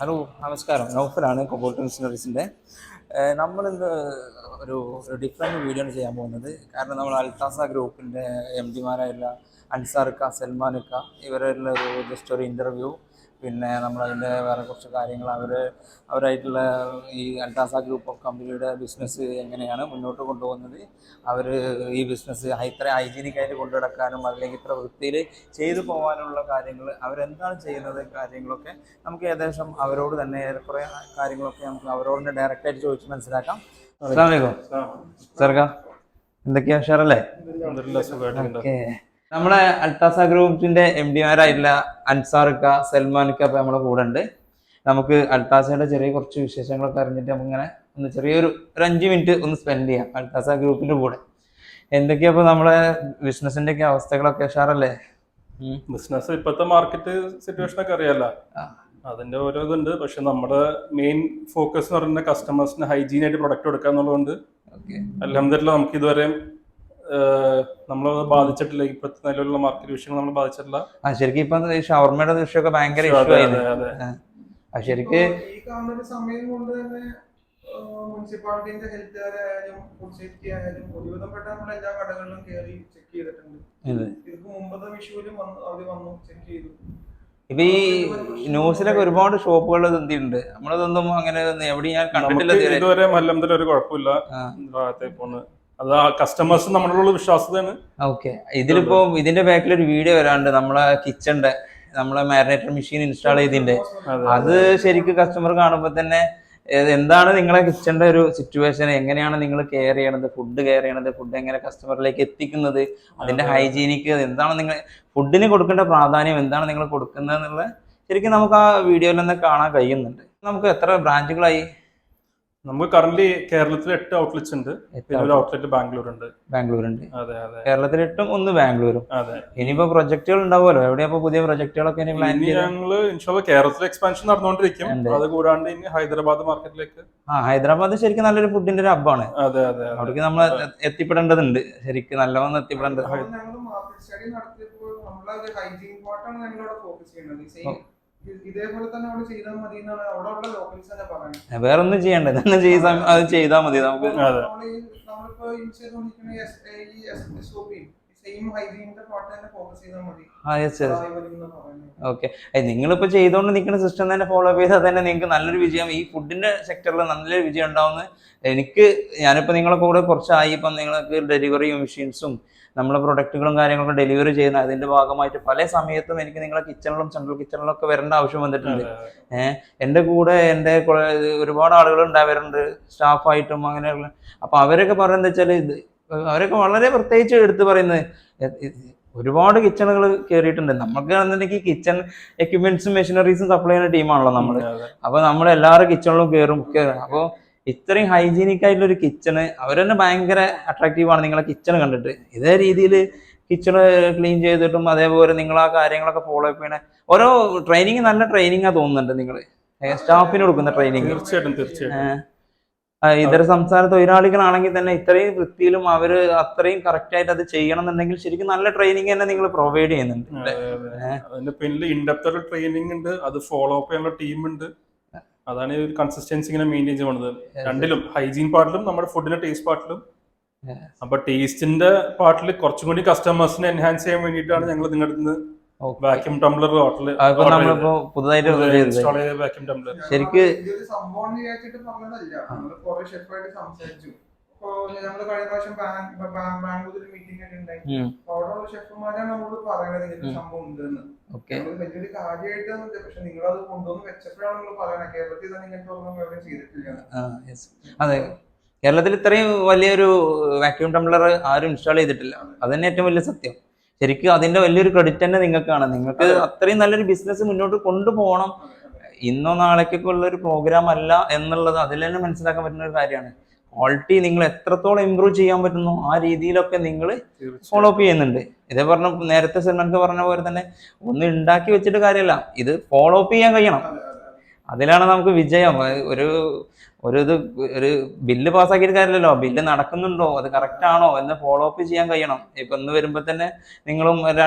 Hello നമസ്കാരം, നൗഫലാണ് cobalt മെഷീനറീസിൻ്റെ. നമ്മളിന്ന് ഒരു ഡിഫറെൻറ്റ് വീഡിയോ ആണ് ചെയ്യാൻ പോകുന്നത്. കാരണം നമ്മൾ അൽത്താസ ഗ്രൂപ്പിൻ്റെ എം ഡിമാരായുള്ള അൻസാർക്ക, സൽമാനിക്ക ഇവരുള്ള ജസ്റ്റ് ഒരു ഇൻ്റർവ്യൂ, പിന്നെ നമ്മളതിൻ്റെ വേറെ കുറച്ച് കാര്യങ്ങൾ അവരായിട്ടുള്ള ഈ അൽത്താസ ഗ്രൂപ്പ് ഓഫ് കമ്പനിയുടെ ബിസിനസ് എങ്ങനെയാണ് മുന്നോട്ട് കൊണ്ടുപോകുന്നത്, അവർ ഈ ബിസിനസ് ഇത്ര ഹൈജീനിക്കായിട്ട് കൊണ്ടു നടക്കാനും അല്ലെങ്കിൽ ഇത്ര വൃത്തിയിൽ ചെയ്തു പോകാനുള്ള കാര്യങ്ങൾ അവരെന്താണ് ചെയ്യുന്നത് കാര്യങ്ങളൊക്കെ നമുക്ക് ഏകദേശം അവരോട് തന്നെ ഏറെക്കുറെ കാര്യങ്ങളൊക്കെ നമുക്ക് അവരോട് തന്നെ ഡയറക്റ്റായിട്ട് ചോദിച്ച് മനസ്സിലാക്കാം. അസ്സലാമു അലൈക്കും സർക്കാ, എന്തൊക്കെയാ ഉഷാറല്ലേ? ഓക്കെ, നമ്മളെ അൽത്താസ ഗ്രൂപ്പിന്റെ എം ഡിമാരായിട്ടുള്ള അൻസാർക്ക, സൽമാനിക്ക ഇപ്പൊ നമ്മളെ കൂടെ ഉണ്ട്. നമുക്ക് അൽത്താസയുടെ ചെറിയ കുറച്ച് വിശേഷങ്ങളൊക്കെ അറിഞ്ഞിട്ട് നമുക്കിങ്ങനെ ഒന്ന് ചെറിയൊരു 5 മിനിറ്റ് ഒന്ന് സ്പെൻഡ് ചെയ്യാം അൽത്താസ ഗ്രൂപ്പിന്റെ കൂടെ. എന്തൊക്കെയാ ഇപ്പൊ നമ്മളെ ബിസിനസിന്റെ ഒക്കെ അവസ്ഥകളൊക്കെ ഉഷാറല്ലേ? ബിസിനസ് ഇപ്പോഴത്തെ മാർക്കറ്റ് സിറ്റുവേഷൻ ഒക്കെ അറിയാലോ, അതിന്റെ ഓരോ ഇതുണ്ട്. പക്ഷെ നമ്മുടെ മെയിൻ ഫോക്കസ് എന്ന് പറയുന്നത് കസ്റ്റമേഴ്സിന് ഹൈജീൻ ആയിട്ട് പ്രൊഡക്റ്റ് കൊടുക്കുക എന്നുള്ളതുകൊണ്ട് അൽഹംദുലില്ലാഹ് നമുക്ക് ഇതുവരെ നമ്മളത് ബാധിച്ചിട്ടില്ല. ഇപ്പോഴത്തെ നിലവിലുള്ള മാർക്കറ്റ് വിഷയങ്ങൾ നമ്മൾ ബാധിച്ചിട്ടില്ല. ശരിക്കും ഇപ്പൊ ഷവർമയുടെ വിഷയമൊക്കെ ഭയങ്കര ഇഷ്യൂ ആയിരുന്നു. ശരിക്ക് ഈ കാണുന്ന സമയം കൊണ്ട് തന്നെ മുനിസിപ്പാലിറ്റിന്റെ ഹെൽത്തുകാരായാലും ഫുഡ് സേഫ്റ്റി ആയാലും ഒരുവിധപ്പെട്ട നമ്മുടെ എല്ലാ കടകളിലും കയറി ചെക്ക് ചെയ്തിട്ടുണ്ട്. ഇതിക്ക് മുമ്പത്തെ വിഷുവിലും അവര് വന്നു ചെക്ക് ചെയ്തു. ഇപ്പൊ ഈ ന്യൂസിലൊക്കെ ഒരുപാട് ഷോപ്പുകൾ എന്തുണ്ട്, നമ്മളതൊന്നും അങ്ങനെ എവിടെയും ഞാൻ കണ്ടിട്ടില്ല ഇതുവരെ. അൽഹംദുലില്ലാഹ് ഒരു കുഴപ്പമില്ല. അത് കസ്റ്റമേഴ്സ് നമ്മളുള്ള വിശ്വാസതയാണ്. ഓക്കെ, ഇതിലിപ്പോ ഇതിന്റെ ബാക്കിൽ ഒരു വീഡിയോ വരാണ്ട് നമ്മളെ കിച്ചന്റെ നമ്മളെ മാരിനേറ്റർ മെഷീൻ ഇൻസ്റ്റാൾ ചെയ്തിന്റെ. അത് ശരിക്കും കസ്റ്റമർ കാണുമ്പോ തന്നെ എന്താണ് നിങ്ങളെ കിച്ചന്റെ ഒരു സിറ്റുവേഷൻ, എങ്ങനെയാണ് നിങ്ങൾ കെയർ ചെയ്യണത്, ഫുഡ് എങ്ങനെ കസ്റ്റമറിലേക്ക് എത്തിക്കുന്നത്, അതിന്റെ ഹൈജീനിക്ക് എന്താണ്, നിങ്ങൾ ഫുഡിന് കൊടുക്കേണ്ട പ്രാധാന്യം എന്താണ് നിങ്ങൾ കൊടുക്കുന്നത് എന്നുള്ള ശരിക്കും നമുക്ക് ആ വീഡിയോയിൽ തന്നെ കാണാൻ കഴിയുന്നുണ്ട്. നമുക്ക് എത്ര ബ്രാഞ്ചുകളായി? നമുക്ക് കറന്റ് കേരളത്തിൽ 8 ഔട്ട്ലെറ്റ്സ് ഉണ്ട്. ഒരു ഔട്ട്ലെറ്റ് ബാംഗ്ലൂർ ഉണ്ട്. അതെ, കേരളത്തിൽ 8ഉം 1 ബാംഗ്ലൂരും. അതെ, ഇനിയിപ്പോ പ്രൊജക്ടുകൾ ഉണ്ടാവുമല്ലോ, എവിടെയാ പുതിയ പ്രൊജക്ടുകളൊക്കെ ഞങ്ങള് ഇൻഷാല്ലാഹ് കേരളത്തിൽ എക്സ്പാൻഷൻ നടന്നുകൊണ്ടിരിക്കും. അത് കൂടാണ്ട് ഇനി ഹൈദരാബാദ് മാർക്കറ്റിലേക്ക്. ഹൈദരാബാദ് ശരിക്കും നല്ലൊരു ഫുഡിന്റെ ഒരു ഹബ്ബാണ്. അതെ, അവിടേക്ക് നമ്മൾ എത്തിപ്പെടേണ്ടതുണ്ട്, ശരിക്കും നല്ലവണ്ണം എത്തിപ്പെടേണ്ടത്. ഇതേപോലെ തന്നെ അവിടെ ചെയ്താൽ മതി എന്നാണ് അവിടെ ഉള്ള ലോക്കൽസ് തന്നെ പറയുന്നത്. വേറെ ഒന്നും ചെയ്യണ്ട, അത് ചെയ്താൽ മതി നമുക്ക്. നമ്മളിപ്പോ യൂസ് ചെയ്തുകൊണ്ടിരിക്കുന്ന സെയിം ഹൈജീനിന്റെ പാർട്ട് തന്നെ ഫോക്കസ് ചെയ്താൽ മതി. ഓക്കെ, നിങ്ങളിപ്പോ ചെയ്തുകൊണ്ട് നിൽക്കുന്ന സിസ്റ്റം തന്നെ ഫോളോ അപ്പ് ചെയ്താൽ തന്നെ നിങ്ങൾക്ക് നല്ലൊരു വിജയം ഈ ഫുഡിന്റെ സെക്ടറിൽ നല്ലൊരു വിജയം ഉണ്ടാവുന്നത്. ഞാനിപ്പോ നിങ്ങളെ കൂടെ കുറച്ചായി ഇപ്പം നിങ്ങൾക്ക് ഡെലിവറി മെഷീൻസും നമ്മളെ പ്രൊഡക്റ്റുകളും കാര്യങ്ങളൊക്കെ ഡെലിവറി ചെയ്യുന്ന അതിന്റെ ഭാഗമായിട്ട് പല സമയത്തും എനിക്ക് നിങ്ങളെ കിച്ചണിലും സെൻട്രൽ കിച്ചണിലും ഒക്കെ വരേണ്ട ആവശ്യം വന്നിട്ടുണ്ട്. എൻ്റെ കൂടെ എൻ്റെ ഒരുപാട് ആളുകൾ ഉണ്ടാവാറുണ്ട്, സ്റ്റാഫായിട്ടും അങ്ങനെയുള്ള. അപ്പൊ അവരൊക്കെ പറയുന്നത് വെച്ചാൽ അവരൊക്കെ വളരെ പ്രത്യേകിച്ച് എടുത്ത് പറയുന്നത്, ഒരുപാട് കിച്ചണുകൾ കയറിയിട്ടുണ്ട്. നമുക്കാണെന്നുണ്ടെങ്കിൽ കിച്ചൺ എക്യുപ്മെന്റ്സും മെഷീനറീസും സപ്ലൈ ചെയ്യുന്ന ടീമാണല്ലോ നമ്മള്. അപ്പൊ നമ്മൾ എല്ലാവരും കിച്ചണിലും കയറും. അപ്പോൾ ഇത്രയും ഹൈജീനിക് ആയിട്ടുള്ള ഒരു കിച്ചണ് അവർ തന്നെ ഭയങ്കര അട്രാക്റ്റീവ് ആണ്. നിങ്ങളെ കിച്ചൺ കണ്ടിട്ട് ഇതേ രീതിയിൽ കിച്ചണ് ക്ലീൻ ചെയ്തിട്ടും അതേപോലെ നിങ്ങൾ ആ കാര്യങ്ങളൊക്കെ ഫോളോ അപ്പ് ചെയ്യണ ഓരോ ട്രെയിനിങ് നല്ല ട്രെയിനിങ്ങാ തോന്നുന്നുണ്ട് നിങ്ങൾ സ്റ്റാഫിന് കൊടുക്കുന്ന ട്രെയിനിങ്. തീർച്ചയായിട്ടും ഇതര സംസ്ഥാന തൊഴിലാളികളാണെങ്കിൽ തന്നെ ഇത്രയും വൃത്തിയിലും അവര് അത്രയും കറക്റ്റ് ആയിട്ട് അത് ചെയ്യണം എന്നുണ്ടെങ്കിൽ ശരിക്കും നല്ല ട്രെയിനിങ് തന്നെ നിങ്ങൾ പ്രൊവൈഡ് ചെയ്യുന്നുണ്ട്. അതിന്റെ പിന്നിൽ ഇൻഡെപ്ത് ട്രെയിനിങ് ഉണ്ട്, അത് ഫോളോ അപ്പ് ചെയ്യാനുള്ള ടീമുണ്ട്. അതാണ് ഒരു കൺസിസ്റ്റൻസി ഇങ്ങനെ മെയിൻറ്റെയിൻ ചെയ്യുന്നത് രണ്ടിലും, ഹൈജീൻ പാർട്ടിലും നമ്മുടെ ഫുഡിന്റെ ടേസ്റ്റ് പാർട്ടിലും. അപ്പൊ ടേസ്റ്റിന്റെ പാർട്ടിൽ കുറച്ചും കൂടി കസ്റ്റമേഴ്സിനെ എൻഹാൻസ് ചെയ്യാൻ വേണ്ടിയിട്ടാണ് ഞങ്ങൾ നിങ്ങളുടെ അടുത്ത് വാക്യൂം ടംബ്ലർ പുതുതായിട്ട് വാക്യൂം ടംബ്ലർ. ശരിക്ക് സംഭവം വിചാരിച്ചിട്ട് പറഞ്ഞതല്ല, നമ്മള് കുറെ ഷെഫായിട്ട് സംസാരിച്ചു. ഞങ്ങള് കഴിഞ്ഞ പ്രാവശ്യം ബാംഗ്ലൂരിൽ മീറ്റിംഗ് ഒക്കെ ഉണ്ടായി. അവിടെയുള്ള ഷെഫുമാരാണ് നമ്മളോട് പറയുന്നത് ഇങ്ങനത്തെ സംഭവം ഉണ്ടെന്ന്. വലിയൊരു കാര്യമായിട്ടാണ്, പക്ഷെ നിങ്ങളത് കൊണ്ടുവന്ന് വെച്ചപ്പോഴാണ് നിങ്ങൾ പറയുന്നത് കേരളത്തിൽ തന്നെ ഇങ്ങനത്തെ ഒന്നും എവിടെ ചെയ്തിട്ടില്ല. അതെ, കേരളത്തിൽ ഇത്രയും വലിയൊരു വാക്യൂം ടംബ്ലർ ആരും ഇൻസ്റ്റാൾ ചെയ്തിട്ടില്ല. അത് തന്നെ ഏറ്റവും വലിയ സത്യം. ശരിക്കും അതിന്റെ വലിയൊരു ക്രെഡിറ്റ് തന്നെ നിങ്ങൾക്കാണ്. നിങ്ങൾക്ക് അത്രയും നല്ലൊരു ബിസിനസ് മുന്നോട്ട് കൊണ്ടുപോകണം. ഇന്നോ നാളേക്കൊക്കെ ഉള്ള ഒരു പ്രോഗ്രാം അല്ല എന്നുള്ളത് അതിൽ തന്നെ മനസ്സിലാക്കാൻ പറ്റുന്ന ഒരു കാര്യമാണ്. ക്വാളിറ്റി നിങ്ങൾ എത്രത്തോളം ഇമ്പ്രൂവ് ചെയ്യാൻ പറ്റുന്നു ആ രീതിയിലൊക്കെ നിങ്ങൾ ഫോളോ അപ്പ് ചെയ്യുന്നുണ്ട്. ഇതേ പറഞ്ഞ നേരത്തെ സൽമാൻക്ക് പറഞ്ഞ പോലെ തന്നെ ഒന്ന് ഉണ്ടാക്കി വെച്ചിട്ട് കാര്യമല്ല, ഇത് ഫോളോ അപ്പ് ചെയ്യാൻ കഴിയണം. അതിലാണ് നമുക്ക് വിജയം. ഒരു ബില്ല് പാസ്സാക്കിയിട്ട് കാര്യമില്ലല്ലോ, ബില്ല് നടക്കുന്നുണ്ടോ, അത് കറക്റ്റ് ആണോ എന്ന് ഫോളോ അപ്പ് ചെയ്യാൻ കഴിയണം. ഇപ്പൊ ഇന്ന് വരുമ്പോൾ തന്നെ നിങ്ങളും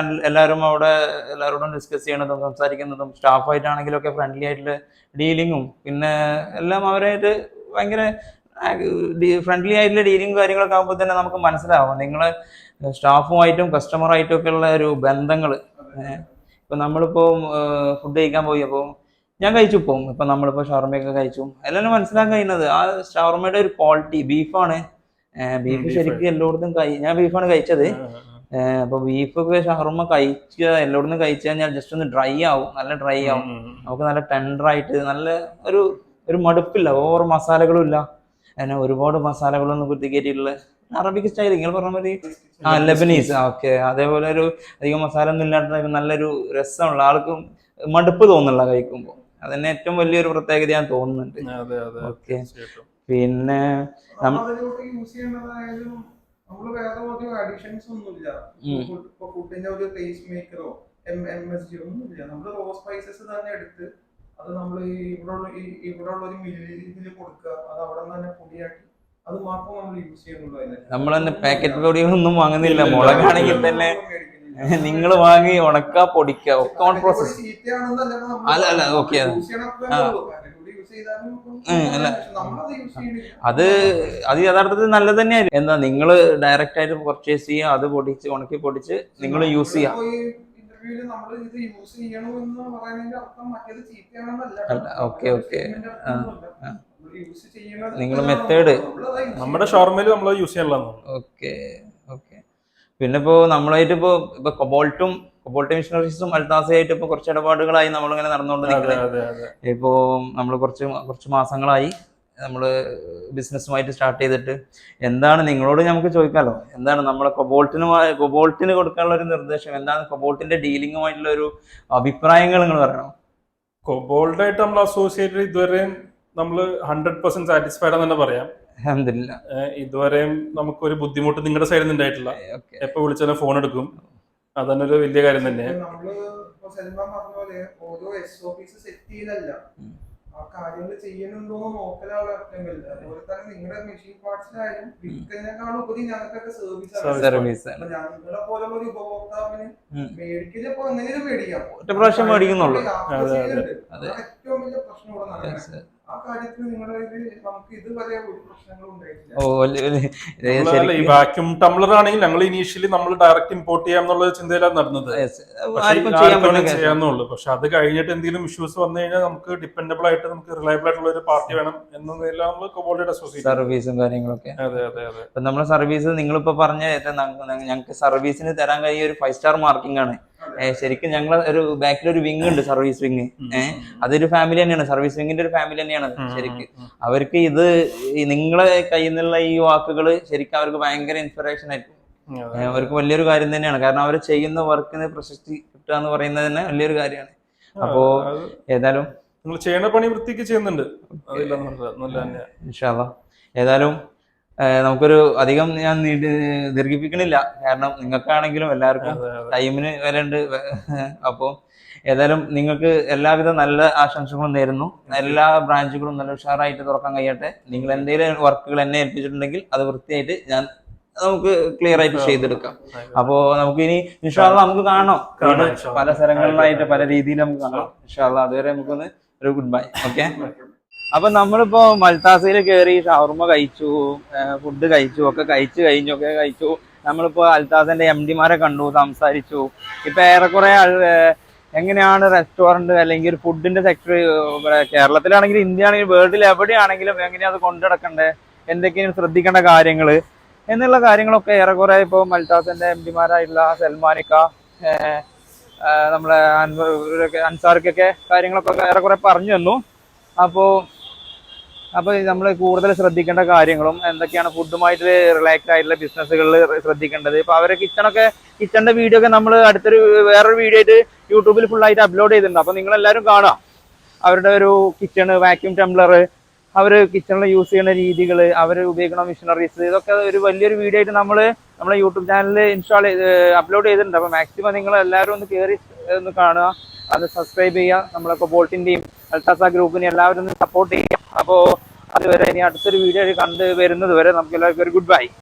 എല്ലാവരും അവിടെ എല്ലാവരോടും ഡിസ്കസ് ചെയ്യണതും സംസാരിക്കുന്നതും സ്റ്റാഫായിട്ടാണെങ്കിലും ഒക്കെ ഫ്രണ്ട്ലി ആയിട്ടുള്ള ഡീലിങ്ങും പിന്നെ എല്ലാം അവരായിട്ട് ഭയങ്കര ഫ്രണ്ട്ലി ആയിട്ടുള്ള ഡീലിങ്ങും കാര്യങ്ങളൊക്കെ ആകുമ്പോൾ തന്നെ നമുക്ക് മനസ്സിലാവും നിങ്ങളെ സ്റ്റാഫുമായിട്ടും കസ്റ്റമറായിട്ടും ഒക്കെ ഉള്ള ഒരു ബന്ധങ്ങൾ. ഇപ്പൊ നമ്മളിപ്പോ ഫുഡ് കഴിക്കാൻ പോയി, അപ്പോൾ ഞാൻ കഴിച്ചു പോകും. ഇപ്പൊ നമ്മളിപ്പോ ഷവർമയൊക്കെ കഴിച്ചു, അതിലാണ് മനസ്സിലാക്കാൻ കഴിയുന്നത് ആ ഷവർമയുടെ ഒരു ക്വാളിറ്റി. ബീഫാണ്, ബീഫ് ശരിക്കും എല്ലായിടത്തും ഞാൻ ബീഫാണ് കഴിച്ചത്. അപ്പൊ ബീഫൊക്കെ ഷവർമ കഴിക്കുക എല്ലായിടത്തും കഴിച്ചു കഴിഞ്ഞാൽ ജസ്റ്റ് ഒന്ന് ഡ്രൈ ആവും, നല്ല ഡ്രൈ ആവും. നമുക്ക് നല്ല ടെൻഡറായിട്ട് നല്ല ഒരു മടുപ്പില്ല, ഓവർ മസാലകളും ഇല്ല, അങ്ങനെ ഒരുപാട് മസാലകളൊന്നും കുത്തിക്കയറ്റിയിട്ടുള്ള അറബിക് സ്റ്റൈൽ നിങ്ങൾ പറഞ്ഞ മാതിരി. Lebanese, okay. അതേപോലെ ഒരു അധികം മസാല ഒന്നും ഇല്ലാത്ത നല്ലൊരു രസമുള്ള, ആൾക്കും മടുപ്പ് തോന്നില്ല കഴിക്കുമ്പോൾ. അതന്നെ ഏറ്റവും വലിയൊരു പ്രത്യേകത ഞാൻ തോന്നുന്നുണ്ട്. ഓക്കെ. പിന്നെ നമ്മള് വേറെ ഒരു അഡിഷൻസ് ഒന്നുമില്ല. ഫുഡിന്റെ ഒരു ടേസ്റ്റ് മേക്കറോ MSG ഒന്നുമില്ല. നമ്മള് റോ സ്പൈസസ് തന്നെ എടുത്ത് അത് നമ്മൾ ഇവിടെ ഉള്ള ഒരു മില്ലിൽ കൊടുക്കുക, അത് അവിടെ നിന്ന് തന്നെ പൊടിയാക്കി അത് മാത്രം നമ്മൾ യൂസ് ചെയ്യുന്നുള്ളൂ. നമ്മൾ തന്നെ പാക്കറ്റ് പൊടികളൊന്നും വാങ്ങുന്നില്ല. മുളകാണെങ്കിൽ തന്നെ നിങ്ങൾ വാങ്ങി ഉണക്ക പൊടിക്കുക, ഒക്കെ ഓൺ പ്രോസസ്. അല്ല ഓക്കെ, അത് യഥാർത്ഥത്തിൽ നല്ലത് തന്നെയായിരിക്കും. എന്താ നിങ്ങൾ ഡയറക്റ്റ് ആയിട്ട് പർച്ചേസ് ചെയ്യുക, അത് പൊടിച്ച് ഉണക്കി പൊടിച്ച് നിങ്ങൾ യൂസ് ചെയ്യാം. Okay okay. നിങ്ങൾ മെത്തേഡ് നമ്മുടെ ഷവർമയിൽ നമ്മൾ യൂസ് ചെയ്യാനുള്ള. Okay okay. പിന്നെ ഇപ്പോ നമ്മളായിട്ട് ഇപ്പൊ കൊബോൾട്ട് മെഷീനറീസും അൽത്താസയായിട്ട് ഇപ്പൊ കുറച്ച് ഇടപാടുകളായി നമ്മളിങ്ങനെ നടന്നുകൊണ്ടിരിക്കുന്നത്. ഇപ്പോ നമ്മൾ കുറച്ച് മാസങ്ങളായി നമ്മള് ബിസിനസ്സുമായിട്ട് സ്റ്റാർട്ട് ചെയ്തിട്ട്. എന്താണ് നിങ്ങളോട് നമുക്ക് ചോദിക്കാമല്ലോ, എന്താണ് നമ്മളെ കൊബോൾട്ടിന് കൊടുക്കാനുള്ള ഒരു നിർദ്ദേശം, എന്താണ് കൊബോൾട്ടിന്റെ ഡീലിങ്ങുമായിട്ടുള്ള ഒരു അഭിപ്രായങ്ങൾ നിങ്ങൾ പറയണം. കൊബോൾട്ടായിട്ട് നമ്മൾ അസോസിയേറ്റ് ഇതുവരെ നമ്മൾ 100% സാറ്റിസ്ഫൈഡ് ആണെന്ന് തന്നെ പറയാം. അൽഹംദുലില്ലാ. ഇതുവരെയും നമുക്കൊരു ബുദ്ധിമുട്ട് നിങ്ങളുടെ സൈഡിൽ നിന്ന് ഉണ്ടായിട്ടില്ല. എപ്പോ വിളിച്ചാലും ഫോൺ എടുക്കും, അതന്നെ ഒരു വലിയ കാര്യം തന്നെ. ആ കാര്യങ്ങൾ ചെയ്യുന്നുണ്ടോന്ന് നോക്കലാണ് അർത്ഥമില്ല. അതുപോലെ തന്നെ നിങ്ങളുടെ മെഷീൻ പാർട്സിലായാലും വിൽക്കുന്നതിനേക്കാളും ഉപരി ഞങ്ങൾക്കൊക്കെ സർവീസ്. ഞങ്ങളെ പോലുള്ള ഒരു ഉപഭോക്താവിന് മേടിക്കലപ്പോ എങ്ങനെയും മേടിക്കാം, ഒറ്റ പ്രാവശ്യം മേടിക്കുന്നുള്ളൂ. ഏറ്റവും വലിയ പ്രശ്നം ഇവിടെ നടക്കുന്നത്. ആ കാര്യത്തിൽ നിങ്ങളുടെ നമുക്ക് ഇതുവരെ ഒരു പ്രശ്നങ്ങളും ഉണ്ടായിട്ടില്ല. ഈ വാക്യൂം ടംബ്ലർ ആണെങ്കിൽ ഞങ്ങൾ ഇനീഷ്യലി നമ്മൾ ഡയറക്റ്റ് ഇമ്പോർട്ട് ചെയ്യാന്നുള്ള ചിന്തയിലാണ് നടന്നത്. ചെയ്യാന്നുള്ളൂ. പക്ഷെ അത് കഴിഞ്ഞിട്ട് എന്തെങ്കിലും ഇഷ്യൂസ് വന്നു കഴിഞ്ഞാൽ നമുക്ക് ഡിപ്പെൻഡബിൾ ആയിട്ട് നമുക്ക് റിലയബിൾ ആയിട്ടുള്ള ഒരു പാർട്ടി വേണം എന്നതെല്ലാം നമ്മൾ കൊബോൾട്ട് അസോസിയേറ്റ് സർവീസും കാര്യങ്ങളൊക്കെ. അതെ അതെ അതെ. ഇപ്പൊ നമ്മുടെ സർവീസ് നിങ്ങളിപ്പോ പറഞ്ഞ ഞങ്ങൾക്ക് സർവീസിന് തരാൻ കഴിയ ഒരു 5 സ്റ്റാർ മാർക്കിംഗ് ആണ്. ശരിക്കും ഞങ്ങൾ ഒരു ബാക്കിൽ ഒരു വിങ് ഉണ്ട്, സർവീസ് വിങ്. അതൊരു ഫാമിലി തന്നെയാണ്, സർവീസ് വിങ്ങിന്റെ ഒരു ഫാമിലി തന്നെയാണ് ശരിക്കും. അവർക്ക് നിങ്ങളെ കയ്യിൽ നിന്നുള്ള ഈ വാക്കുകൾ ശരിക്കും അവർക്ക് ഭയങ്കര ഇൻസ്പിറേഷൻ ആയിരിക്കും. അവർക്ക് വലിയൊരു കാര്യം തന്നെയാണ്. കാരണം അവർ ചെയ്യുന്ന വർക്കിന് പ്രശസ്തി കിട്ടുക എന്ന് പറയുന്നത് തന്നെ വലിയൊരു കാര്യമാണ്. അപ്പോ ഏതായാലും നിങ്ങൾ ചെയ്യുന്ന പണി വൃത്തിക്ക് ചെയ്യുന്നുണ്ട്. ഇൻഷാ അല്ലാഹ്. ഏതായാലും നമുക്കൊരു അധികം ഞാൻ ദീർഘിപ്പിക്കണില്ല, കാരണം നിങ്ങൾക്കാണെങ്കിലും എല്ലാവർക്കും ടൈമിന് വരണ്ട്. അപ്പോൾ ഏതായാലും നിങ്ങൾക്ക് എല്ലാവിധ നല്ല ആശംസകളും നേരുന്നു. എല്ലാ ബ്രാഞ്ചുകളും നല്ല ഉഷാറായിട്ട് തുറക്കാൻ കഴിയട്ടെ. നിങ്ങൾ എന്തെങ്കിലും വർക്കുകൾ എന്നെ ഏൽപ്പിച്ചിട്ടുണ്ടെങ്കിൽ അത് വൃത്തിയായിട്ട് നമുക്ക് ക്ലിയർ ആയിട്ട് ചെയ്തെടുക്കാം. അപ്പോ നമുക്ക് ഇനി ഇൻഷാ അല്ലാഹ് നമുക്ക് കാണാം, പല സ്ഥലങ്ങളിലായിട്ട് പല രീതിയിൽ നമുക്ക് കാണാം ഇൻഷാ അല്ലാഹ്. അതുവരെ നമുക്കൊന്ന് ഒരു ഗുഡ് ബൈ. ഓക്കെ. അപ്പൊ നമ്മളിപ്പോ മൽത്താസയിൽ കയറി ഷവർമ കഴിച്ചു, ഫുഡ് കഴിച്ചു, ഒക്കെ കഴിച്ചു. നമ്മളിപ്പോ അൽത്താസന്റെ MD-മാരെ കണ്ടു, സംസാരിച്ചു. ഇപ്പൊ ഏറെക്കുറെ എങ്ങനെയാണ് റെസ്റ്റോറന്റ് അല്ലെങ്കിൽ ഒരു ഫുഡിന്റെ സെക്ടർ കേരളത്തിലാണെങ്കിലും ഇന്ത്യ ആണെങ്കിലും വേൾഡിൽ എവിടെയാണെങ്കിലും എങ്ങനെയാ അത് കൊണ്ടുനടക്കണ്ടേ, എന്തൊക്കെയാണ് ശ്രദ്ധിക്കേണ്ട കാര്യങ്ങൾ എന്നുള്ള കാര്യങ്ങളൊക്കെ ഏറെക്കുറെ ഇപ്പോൾ മൽത്താസന്റെ MD-മാരായിട്ടുള്ള സൽമാനിക്ക, നമ്മളെ അൻസാർക്കൊക്കെ കാര്യങ്ങളൊക്കെ ഏറെക്കുറെ പറഞ്ഞു തന്നു. അപ്പോൾ നമ്മൾ കൂടുതൽ ശ്രദ്ധിക്കേണ്ട കാര്യങ്ങളും എന്തൊക്കെയാണ് ഫുഡുമായിട്ട് റിലേറ്റഡ് ആയിട്ടുള്ള ബിസിനസ്സുകളിൽ ശ്രദ്ധിക്കേണ്ടത്. ഇപ്പൊ അവരെ കിച്ചണിന്റെ വീഡിയോ ഒക്കെ നമ്മൾ വേറൊരു വീഡിയോ ആയിട്ട് യൂട്യൂബിൽ ഫുള്ളായിട്ട് അപ്ലോഡ് ചെയ്തിട്ടുണ്ട്. അപ്പൊ നിങ്ങൾ എല്ലാവരും കാണാം അവരുടെ ഒരു കിച്ചണ്, വാക്യൂം ടംബ്ലർ, അവർ കിച്ചണിൽ യൂസ് ചെയ്യുന്ന രീതികൾ, അവർ ഉപയോഗിക്കുന്ന മെഷീനറീസ്, ഇതൊക്കെ ഒരു വലിയൊരു വീഡിയോ ആയിട്ട് നമ്മളെ യൂട്യൂബ് ചാനലിൽ അപ്ലോഡ് ചെയ്തിട്ടുണ്ട്. അപ്പൊ മാക്സിമം നിങ്ങൾ എല്ലാവരും ഒന്ന് കയറി ഒന്ന് കാണുക, അത് സബ്സ്ക്രൈബ് ചെയ്യുക. നമ്മളെ കൊബോൾട്ടിന്റെയും അൽത്താസ ഗ്രൂപ്പിനെ എല്ലാവരും സപ്പോർട്ട് ചെയ്യാം. അപ്പോൾ അതുവരെ ഇനി അടുത്തൊരു വീഡിയോ കണ്ട് വരുന്നത് വരെ നമുക്ക് എല്ലാവർക്കും ഒരു ഗുഡ് ബൈ.